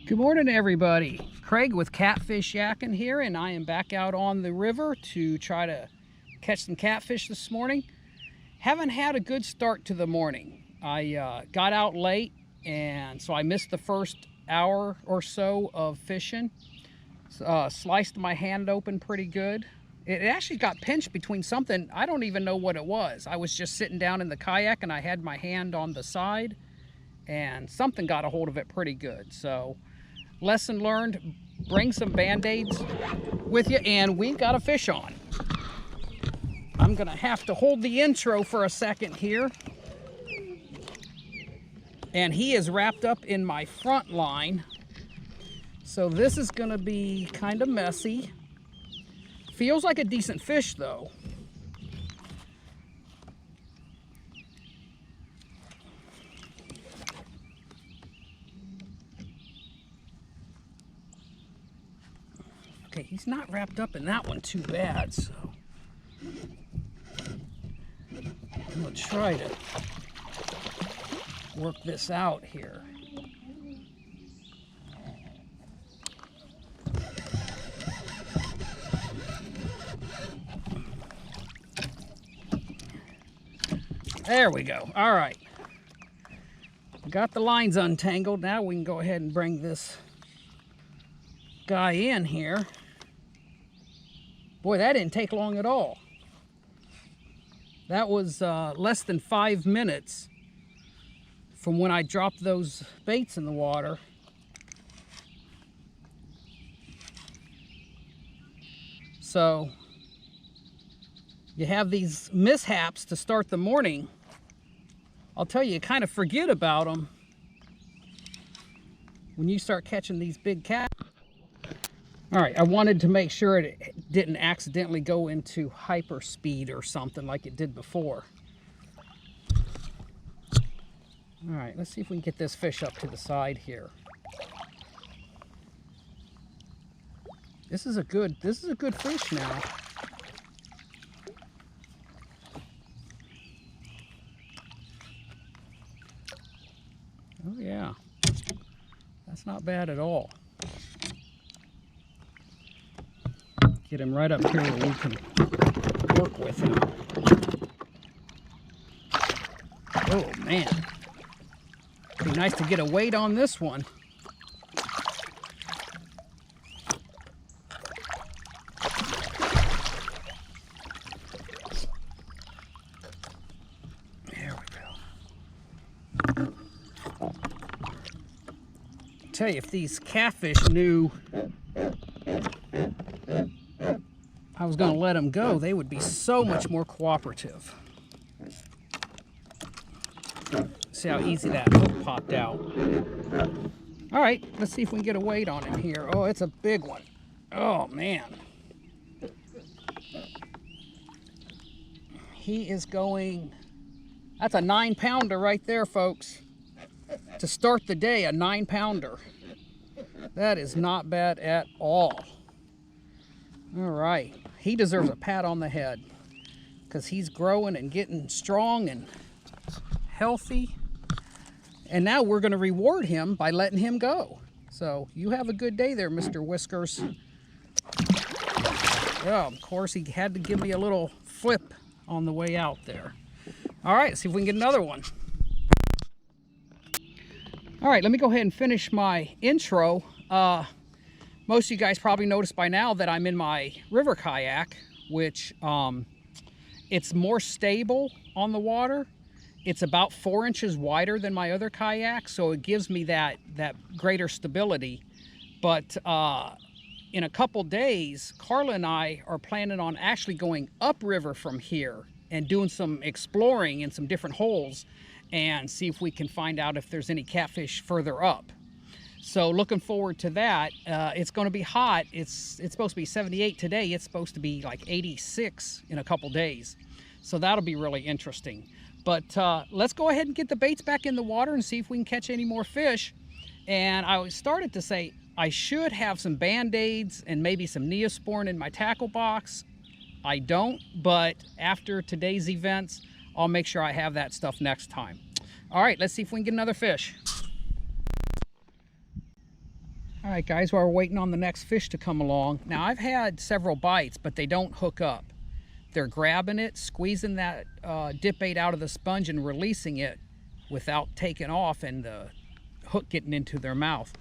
Good morning, everybody. Craig with Catfish Yakking here, and I am back out on the river to try to catch some catfish this morning. Haven't had a good start to the morning. I got out late, and so I missed the first hour or so of fishing. Sliced my hand open pretty good. It actually got pinched between something. I don't even know what it was. I was just sitting down in the kayak, and I had my hand on the side, and something got a hold of it pretty good. So lesson learned, bring some band-aids with you, and we've got a fish on. I'm gonna have to hold the intro for a second here. And he is wrapped up in my front line. So this is gonna be kind of messy. Feels like a decent fish though. Okay, he's not wrapped up in that one too bad, so I'm gonna try to work this out here. There we go. All right. Got the lines untangled. Now we can go ahead and bring this guy in here. Boy, that didn't take long at all. That was less than 5 minutes from when I dropped those baits in the water. So you have these mishaps to start the morning. I'll tell you, you kind of forget about them when you start catching these big cats. All right, I wanted to make sure it didn't accidentally go into hyperspeed or something like it did before. All right, let's see if we can get this fish up to the side here. This is a good fish now. Oh yeah, that's not bad at all. Get him right up here where we can work with him. Oh man, be nice to get a weight on this one. There we go. Tell you, if these catfish knew I was going to let them go, they would be so much more cooperative. See how easy that hook popped out. All right, let's see if we can get a weight on him here. Oh, it's a big one. Oh man. He is going, that's a 9-pounder right there, folks. To start the day, a 9-pounder. That is not bad at all. All right, he deserves a pat on the head because he's growing and getting strong and healthy. And now we're going to reward him by letting him go. So you have a good day there, Mr. Whiskers. Well, of course, he had to give me a little flip on the way out there. All right, let's see if we can get another one. All right, let me go ahead and finish my intro. Most of you guys probably noticed by now that I'm in my river kayak, which it's more stable on the water. It's about 4 inches wider than my other kayak, so it gives me that greater stability. But in a couple days, Carla and I are planning on actually going upriver from here and doing some exploring in some different holes and see if we can find out if there's any catfish further up. So looking forward to that. It's going to be hot. It's supposed to be 78 today. It's supposed to be like 86 in a couple days. So that'll be really interesting. But let's go ahead and get the baits back in the water and see if we can catch any more fish. And I started to say I should have some band-aids and maybe some Neosporin in my tackle box. I don't, but after today's events, I'll make sure I have that stuff next time. All right, let's see if we can get another fish. All right, guys, while we're waiting on the next fish to come along. Now, I've had several bites, but they don't hook up. They're grabbing it, squeezing that dip bait out of the sponge and releasing it without taking off and the hook getting into their mouth.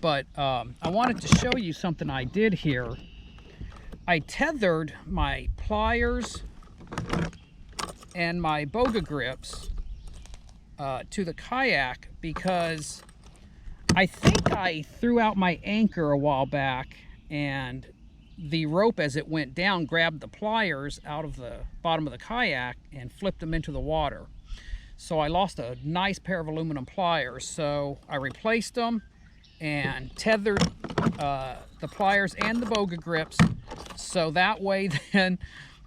But I wanted to show you something I did here. I tethered my pliers and my boga grips to the kayak because I think I threw out my anchor a while back, and the rope as it went down grabbed the pliers out of the bottom of the kayak and flipped them into the water. So I lost a nice pair of aluminum pliers. So I replaced them and tethered the pliers and the boga grips, so that way then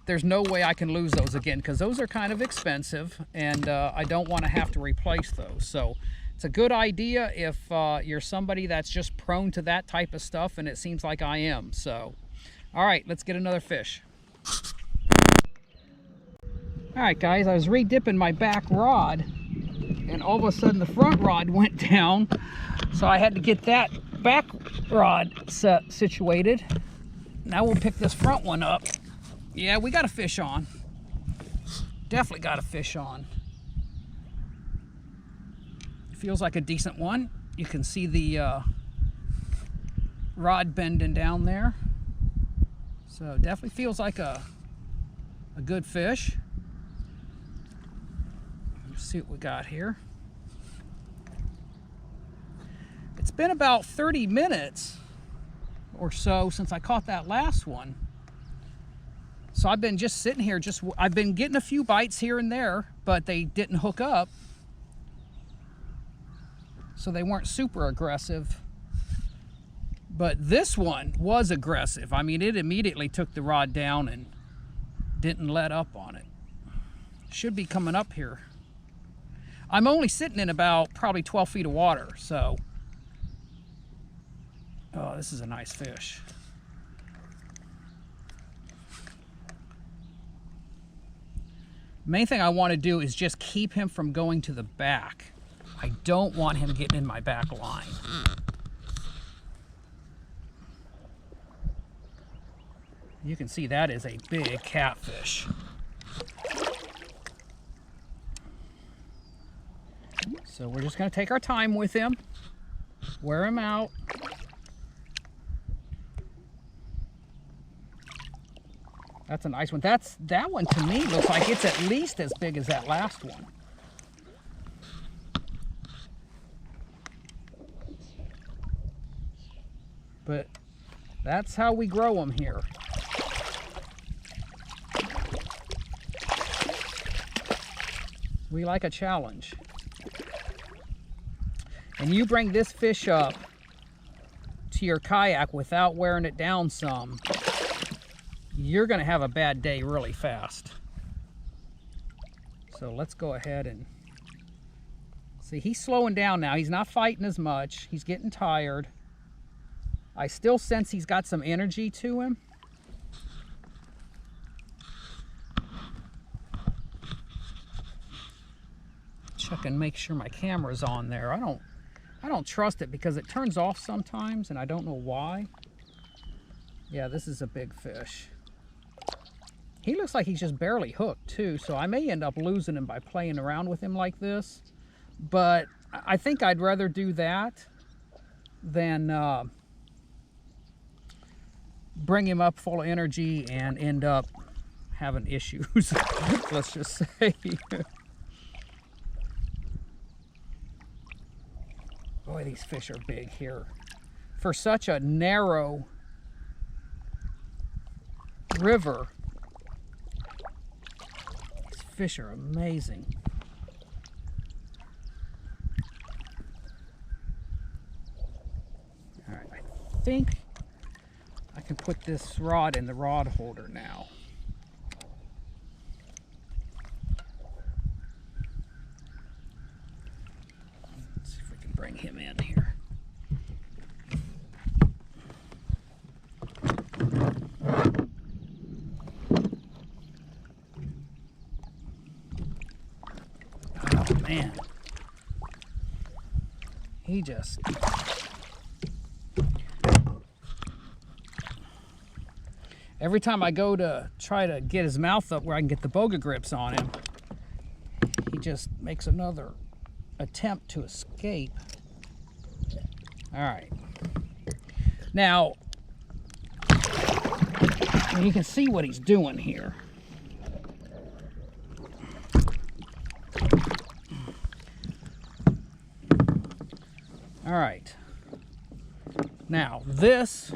there's no way I can lose those again, because those are kind of expensive, and I don't want to have to replace those. So it's a good idea if you're somebody that's just prone to that type of stuff, and it seems like I am. So, all right, let's get another fish. All right, guys, I was re-dipping my back rod, and all of a sudden the front rod went down, so I had to get that back rod situated. Now we'll pick this front one up. Yeah, we got a fish on. Definitely got a fish on. Feels like a decent one. You can see the rod bending down there. So definitely feels like a good fish. Let's see what we got here. It's been about 30 minutes or so since I caught that last one. So I've been just sitting here, I've been getting a few bites here and there, but they didn't hook up. So they weren't super aggressive. But this one was aggressive. I mean, it immediately took the rod down and didn't let up on it. Should be coming up here. I'm only sitting in about probably 12 feet of water, so. Oh, this is a nice fish. Main thing I want to do is just keep him from going to the back. I don't want him getting in my back line. You can see that is a big catfish. So we're just going to take our time with him, wear him out. That's a nice one. That one to me looks like it's at least as big as that last one. But that's how we grow them here. We like a challenge. And you bring this fish up to your kayak without wearing it down some, you're going to have a bad day really fast. So let's go ahead and see. He's slowing down now. He's not fighting as much. He's getting tired. I still sense he's got some energy to him. Check and make sure my camera's on there. I don't trust it because it turns off sometimes and I don't know why. Yeah, this is a big fish. He looks like he's just barely hooked too, so I may end up losing him by playing around with him like this. But I think I'd rather do that than bring him up full of energy and end up having issues. Let's just say. Boy, these fish are big here. For such a narrow river, these fish are amazing. All right, I think I can put this rod in the rod holder now. Let's see if we can bring him in here. Oh man, Every time I go to try to get his mouth up where I can get the boga grips on him, he just makes another attempt to escape. All right. Now, you can see what he's doing here. All right. Now, this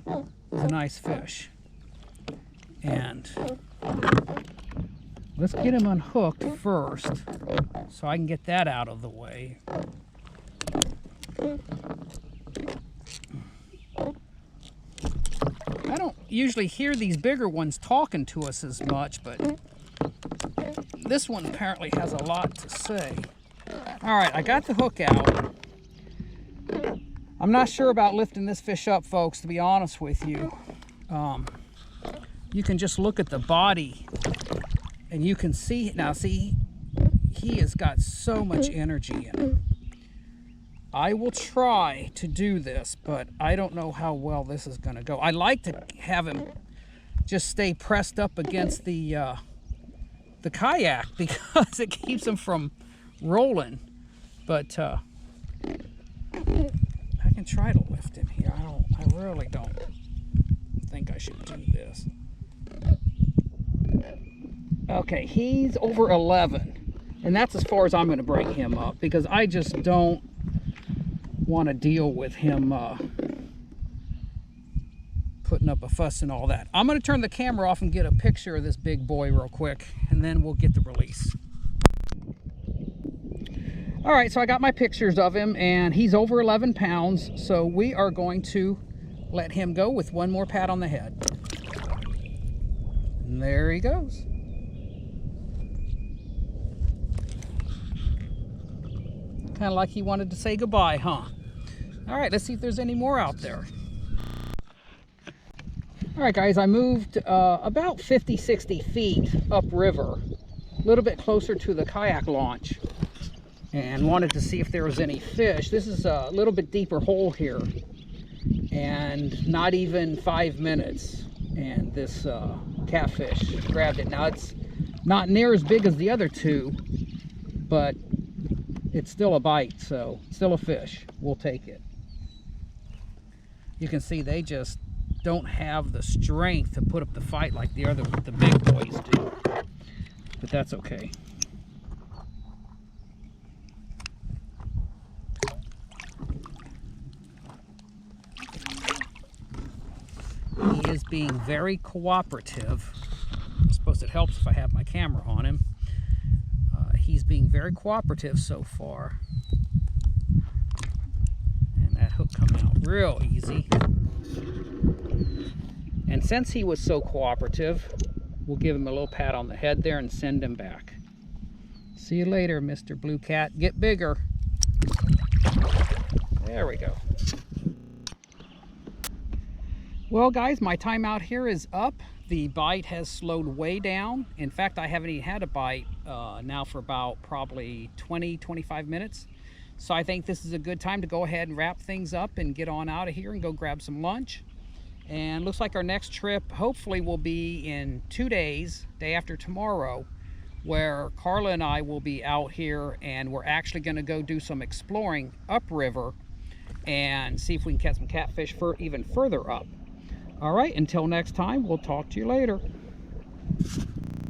is a nice fish. And let's get him unhooked first so I can get that out of the way. I don't usually hear these bigger ones talking to us as much, but this one apparently has a lot to say. All right, I got the hook out. I'm not sure about lifting this fish up, folks, to be honest with you. You can just look at the body and you can see, now see, he has got so much energy in him. I will try to do this, but I don't know how well this is going to go. I like to have him just stay pressed up against the kayak because it keeps him from rolling. But I can try to lift him here. I really don't think I should do this. Okay, he's over 11, and that's as far as I'm going to bring him up because I just don't want to deal with him putting up a fuss and all that. I'm going to turn the camera off and get a picture of this big boy real quick, and then we'll get the release. All right, so I got my pictures of him, and he's over 11 pounds, so we are going to let him go with one more pat on the head. And there he goes. Kind of like he wanted to say goodbye, huh? All right, let's see if there's any more out there. All right, guys, I moved about 50, 60 feet upriver, a little bit closer to the kayak launch, and wanted to see if there was any fish. This is a little bit deeper hole here, and not even 5 minutes, and this catfish grabbed it. Now, it's not near as big as the other two, but it's still a bite, so still a fish. We'll take it. You can see they just don't have the strength to put up the fight like the big boys do, but that's okay. He is being very cooperative. I suppose it helps if I have my camera on him. He's being very cooperative so far. And that hook come out real easy. And since he was so cooperative, we'll give him a little pat on the head there and send him back. See you later, Mr. Blue Cat. Get bigger. There we go. Well, guys, my time out here is up. The bite has slowed way down. In fact, I haven't even had a bite now for about probably 20-25 minutes. So I think this is a good time to go ahead and wrap things up and get on out of here and go grab some lunch. And looks like our next trip hopefully will be in 2 days, day after tomorrow, where Carla and I will be out here, and we're actually going to go do some exploring upriver and see if we can catch some catfish for even further up. All right, until next time, we'll talk to you later.